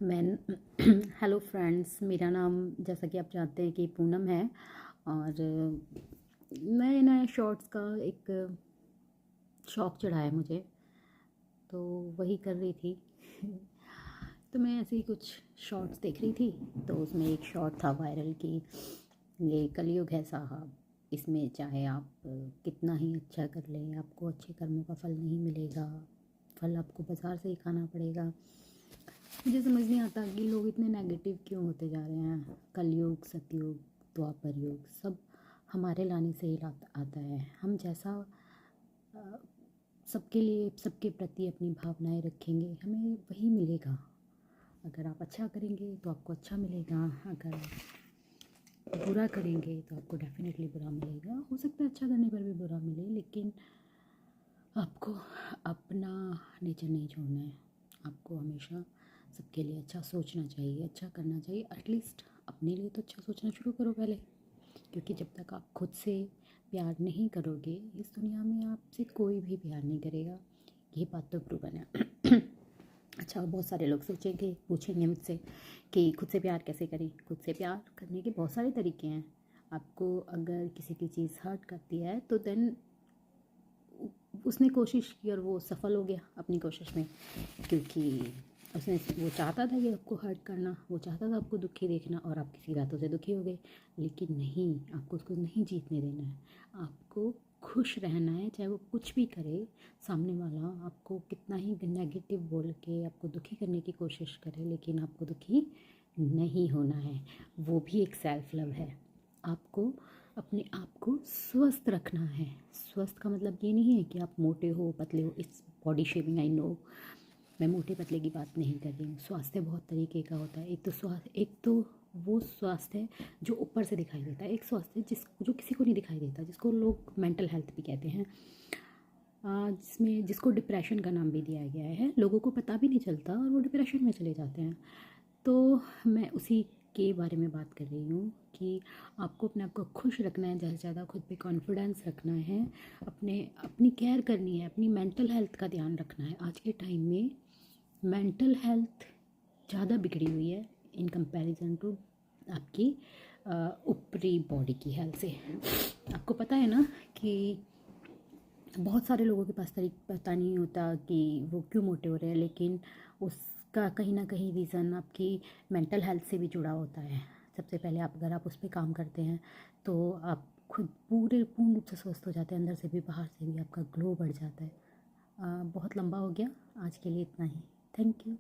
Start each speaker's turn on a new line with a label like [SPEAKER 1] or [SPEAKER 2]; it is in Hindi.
[SPEAKER 1] मैं हेलो फ्रेंड्स, मेरा नाम जैसा कि आप जानते हैं कि पूनम है। और नए नए शॉर्ट्स का एक शौक़ चढ़ा है मुझे, तो वही कर रही थी। तो मैं ऐसे ही कुछ शॉर्ट्स देख रही थी, तो उसमें एक शॉर्ट था वायरल कि ये कलयुग है साहब, इसमें चाहे आप कितना ही अच्छा कर लें, आपको अच्छे कर्मों का फल नहीं मिलेगा, फल आपको बाज़ार से ही खाना पड़ेगा। मुझे समझ नहीं आता कि लोग इतने नेगेटिव क्यों होते जा रहे हैं। कलयुग, सतयुग, द्वापर युग सब हमारे लाने से ही आता है। हम जैसा सबके लिए, सबके प्रति अपनी भावनाएं रखेंगे, हमें वही मिलेगा। अगर आप अच्छा करेंगे तो आपको अच्छा मिलेगा, अगर आप बुरा करेंगे तो आपको डेफिनेटली बुरा मिलेगा। हो सकता है अच्छा करने पर भी बुरा मिले, लेकिन आपको अपना नेचर नहीं छोड़ना है। आपको हमेशा सबके लिए अच्छा सोचना चाहिए, अच्छा करना चाहिए। एटलीस्ट अपने लिए तो अच्छा सोचना शुरू करो पहले, क्योंकि जब तक आप खुद से प्यार नहीं करोगे, इस दुनिया में आपसे कोई भी प्यार नहीं करेगा। ये बात तो प्रूवन है। अच्छा, बहुत सारे लोग पूछेंगे मुझसे कि खुद से प्यार कैसे करें। खुद से प्यार करने के बहुत सारे तरीके हैं। आपको अगर किसी की चीज़ हर्ट करती है तो देन उसने कोशिश की और वो सफल हो गया अपनी कोशिश में, क्योंकि वो चाहता था कि आपको हर्ट करना, वो चाहता था आपको दुखी देखना, और आप किसी बातों से दुखी हो गए। लेकिन नहीं, आपको उसको नहीं जीतने देना है। आपको खुश रहना है, चाहे वो कुछ भी करे। सामने वाला आपको कितना ही नेगेटिव बोल के आपको दुखी करने की कोशिश करे, लेकिन आपको दुखी नहीं होना है। वो भी एक सेल्फ लव है। आपको अपने आप को स्वस्थ रखना है। स्वस्थ का मतलब ये नहीं है कि आप मोटे हो, पतले हो। Its body shaming, I know. मैं मोटे पतले की बात नहीं कर रही हूँ। स्वास्थ्य बहुत तरीके का होता है। एक तो वो स्वास्थ्य है जो ऊपर से दिखाई देता है। एक स्वास्थ्य जो किसी को नहीं दिखाई देता, जिसको लोग मेंटल हेल्थ भी कहते हैं, जिसको डिप्रेशन का नाम भी दिया गया है। लोगों को पता भी नहीं चलता और वो डिप्रेशन में चले जाते हैं। तो मैं उसी के बारे में बात कर रही हूँ कि आपको अपने आप को खुश रखना है, ज़्यादा से ज़्यादा खुद पे कॉन्फिडेंस रखना है, अपनी केयर करनी है, अपनी मेंटल हेल्थ का ध्यान रखना है। आज के टाइम में मेंटल हेल्थ ज़्यादा बिगड़ी हुई है इन कंपैरिजन टू आपकी ऊपरी बॉडी की हेल्थ से। आपको पता है ना कि बहुत सारे लोगों के पास पता नहीं होता कि वो क्यों मोटे हो रहे हैं, लेकिन उसका कहीं ना कहीं रीज़न आपकी मेंटल हेल्थ से भी जुड़ा होता है। सबसे पहले अगर आप उस पर काम करते हैं तो आप खुद पूर्ण रूप से स्वस्थ हो जाते हैं, अंदर से भी बाहर से भी आपका ग्लो बढ़ जाता है। बहुत लंबा हो गया, आज के लिए इतना ही। Thank you.